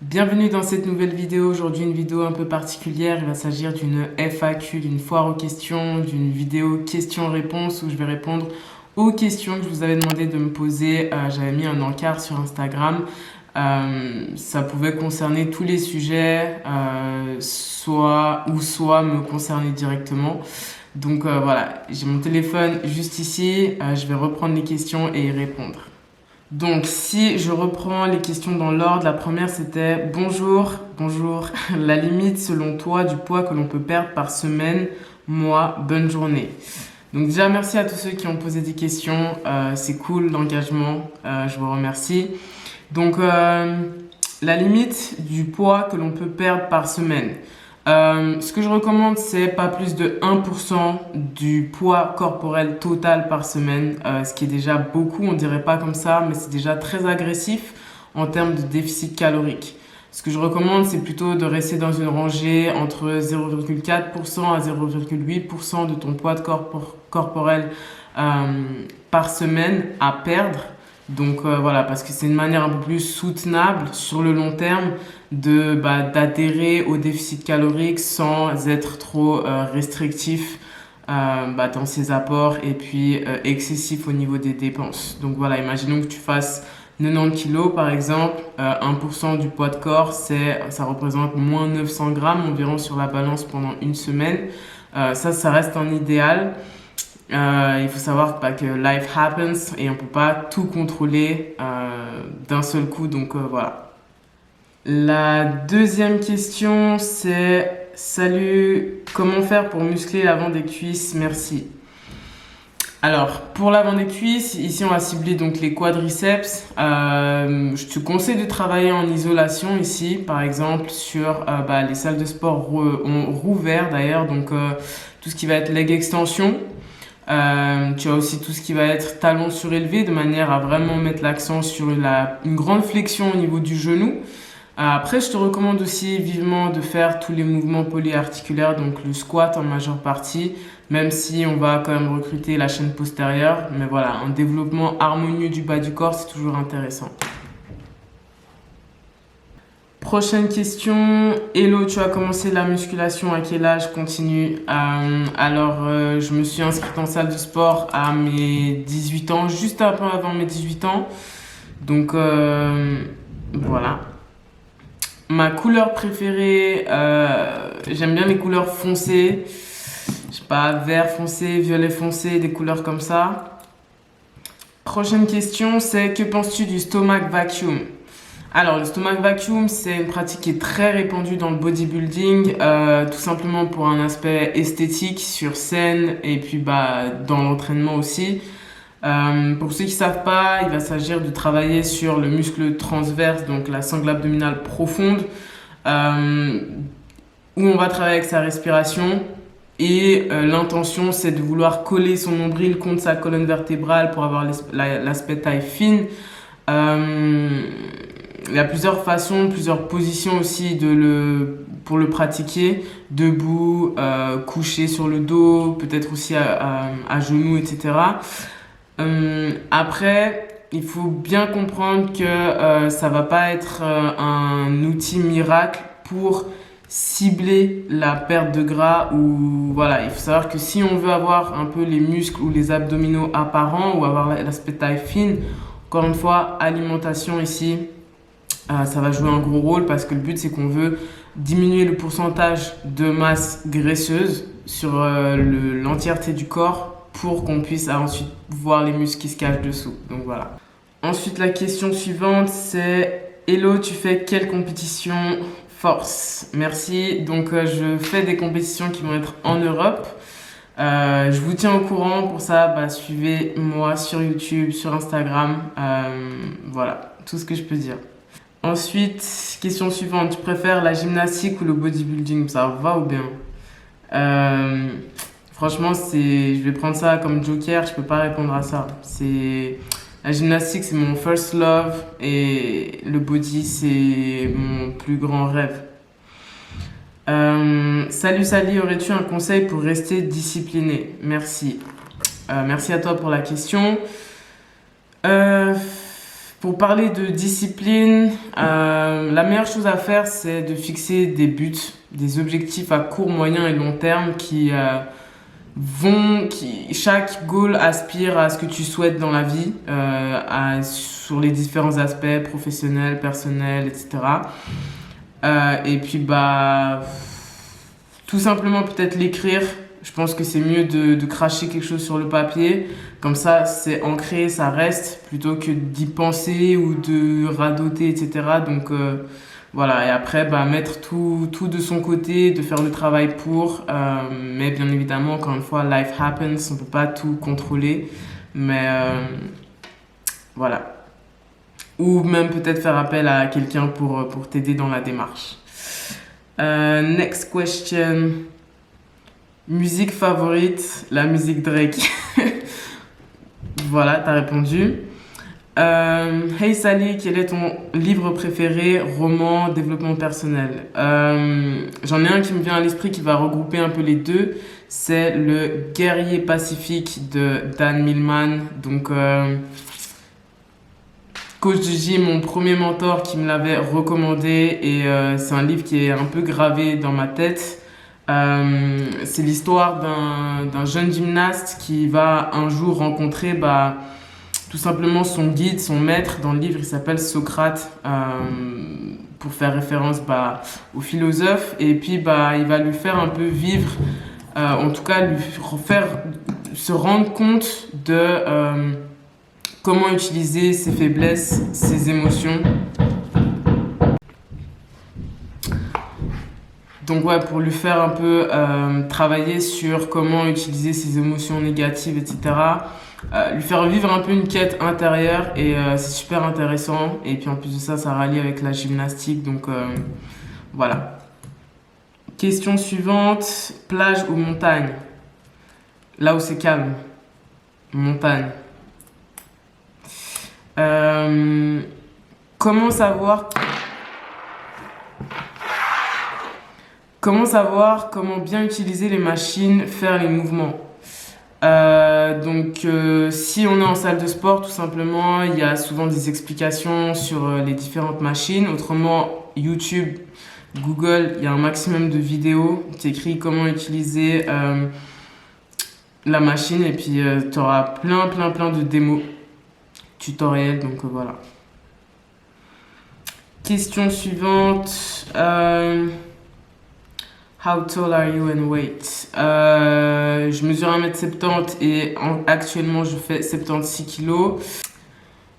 Bienvenue dans cette nouvelle vidéo. Aujourd'hui, une vidéo un peu particulière. Il va s'agir d'une FAQ, d'une foire aux questions, d'une vidéo questions-réponses où je vais répondre aux questions que je vous avais demandé de me poser. J'avais mis un encart sur Instagram. Ça pouvait concerner tous les sujets, soit me concerner directement. Donc voilà, j'ai mon téléphone juste ici. Je vais reprendre les questions et y répondre. Donc, si je reprends les questions dans l'ordre, la première c'était bonjour, la limite selon toi du poids que l'on peut perdre par semaine, mois, bonne journée. Donc déjà merci à tous ceux qui ont posé des questions, c'est cool l'engagement, je vous remercie. Donc la limite du poids que l'on peut perdre par semaine. Ce que je recommande, c'est pas plus de 1% du poids corporel total par semaine, ce qui est déjà beaucoup, on dirait pas comme ça, mais c'est déjà très agressif en termes de déficit calorique. Ce que je recommande, c'est plutôt de rester dans une rangée entre 0,4% à 0,8% de ton poids corporel par semaine à perdre. Donc voilà, parce que c'est une manière un peu plus soutenable sur le long terme d'adhérer au déficit calorique sans être trop restrictif dans ses apports et puis excessif au niveau des dépenses. Donc voilà, imaginons que tu fasses 90 kilos par exemple, 1% du poids de corps, ça représente moins 900 grammes environ sur la balance pendant une semaine. Ça reste un idéal. Il faut savoir que life happens et on peut pas tout contrôler d'un seul coup, donc voilà. La deuxième question c'est salut, comment faire pour muscler l'avant des cuisses, merci. Alors pour l'avant des cuisses, ici on va cibler donc les quadriceps. Je te conseille de travailler en isolation ici, par exemple sur les salles de sport ont rouvert d'ailleurs, donc tout ce qui va être leg extension. Tu as aussi tout ce qui va être talon surélevé de manière à vraiment mettre l'accent sur une grande flexion au niveau du genou. Après, je te recommande aussi vivement de faire tous les mouvements polyarticulaires, donc le squat en majeure partie, même si on va quand même recruter la chaîne postérieure. Mais voilà, un développement harmonieux du bas du corps, c'est toujours intéressant. Prochaine question. Hello, tu as commencé la musculation à quel âge? Continue. Je me suis inscrite en salle de sport à mes 18 ans, juste un peu avant mes 18 ans. Donc, voilà. Ma couleur préférée, j'aime bien les couleurs foncées. Je sais pas, vert foncé, violet foncé, des couleurs comme ça. Prochaine question, c'est que penses-tu du stomach vacuum? Alors, le stomach vacuum, c'est une pratique qui est très répandue dans le bodybuilding, tout simplement pour un aspect esthétique sur scène et puis dans l'entraînement aussi. Pour ceux qui savent pas, il va s'agir de travailler sur le muscle transverse, donc la sangle abdominale profonde, où on va travailler avec sa respiration. Et l'intention, c'est de vouloir coller son nombril contre sa colonne vertébrale pour avoir l'aspect taille fine. Il y a plusieurs façons, plusieurs positions aussi pour le pratiquer. Debout, couché sur le dos, peut-être aussi à genoux, etc. Après, il faut bien comprendre que ça va pas être un outil miracle pour cibler la perte de gras ou voilà, il faut savoir que si on veut avoir un peu les muscles ou les abdominaux apparents ou avoir l'aspect taille fine, encore une fois, alimentation ici, ça va jouer un gros rôle parce que le but c'est qu'on veut diminuer le pourcentage de masse graisseuse sur l'entièreté du corps pour qu'on puisse ensuite voir les muscles qui se cachent dessous. Donc voilà. Ensuite la question suivante c'est hello, tu fais quelle compétition force? Merci. Donc je fais des compétitions qui vont être en Europe. Je vous tiens au courant, pour ça suivez-moi sur YouTube, sur Instagram, voilà, tout ce que je peux dire. Ensuite, question suivante, tu préfères la gymnastique ou le bodybuilding? Ça va ou bien? Franchement, je vais prendre ça comme joker, je peux pas répondre à ça. La gymnastique, c'est mon first love et le body, c'est mon plus grand rêve. Salut Sally, aurais-tu un conseil pour rester discipliné? Merci. Merci à toi pour la question. Pour Pour parler de discipline, la meilleure chose à faire, c'est de fixer des buts, des objectifs à court, moyen et long terme chaque goal aspire à ce que tu souhaites dans la vie, sur les différents aspects professionnels, personnels, etc. Et puis, tout simplement peut-être l'écrire. Je pense que c'est mieux de cracher quelque chose sur le papier. Comme ça, c'est ancré, ça reste, plutôt que d'y penser ou de radoter, etc. Donc, voilà. Et après, mettre tout de son côté, de faire le travail pour. Mais bien évidemment, encore une fois, life happens. On ne peut pas tout contrôler. Mais voilà. Ou même peut-être faire appel à quelqu'un pour t'aider dans la démarche. Next question. Musique favorite, la musique Drake. Voilà, t'as répondu. Hey Sally, quel est ton livre préféré, roman, développement personnel? J'en ai un qui me vient à l'esprit qui va regrouper un peu les deux. C'est Le Guerrier Pacifique de Dan Millman. Donc, coach de gym, mon premier mentor qui me l'avait recommandé. Et c'est un livre qui est un peu gravé dans ma tête. C'est l'histoire d'un jeune gymnaste qui va un jour rencontrer tout simplement son guide, son maître. Dans le livre, il s'appelle Socrate, pour faire référence au philosophe. Et puis, il va lui faire un peu vivre, en tout cas, lui faire se rendre compte de comment utiliser ses faiblesses, ses émotions. Donc ouais, pour lui faire un peu travailler sur comment utiliser ses émotions négatives, etc. Lui faire vivre un peu une quête intérieure et c'est super intéressant. Et puis en plus de ça, ça rallie avec la gymnastique. Donc voilà. Question suivante, plage ou montagne? Là où c'est calme. Montagne. Comment savoir comment bien utiliser les machines, faire les mouvements? Si on est en salle de sport, tout simplement, il y a souvent des explications sur les différentes machines. Autrement, YouTube, Google, il y a un maximum de vidéos qui écrit comment utiliser la machine et puis tu auras plein de démos, tutoriels, donc voilà. Question suivante. How tall are you in weight? Je mesure 1m70 et actuellement je fais 76 kilos.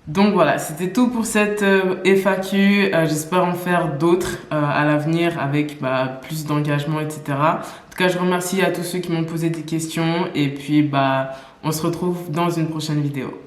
Donc voilà, c'était tout pour cette FAQ. J'espère en faire d'autres à l'avenir avec plus d'engagement, etc. En tout cas, je remercie à tous ceux qui m'ont posé des questions et puis on se retrouve dans une prochaine vidéo.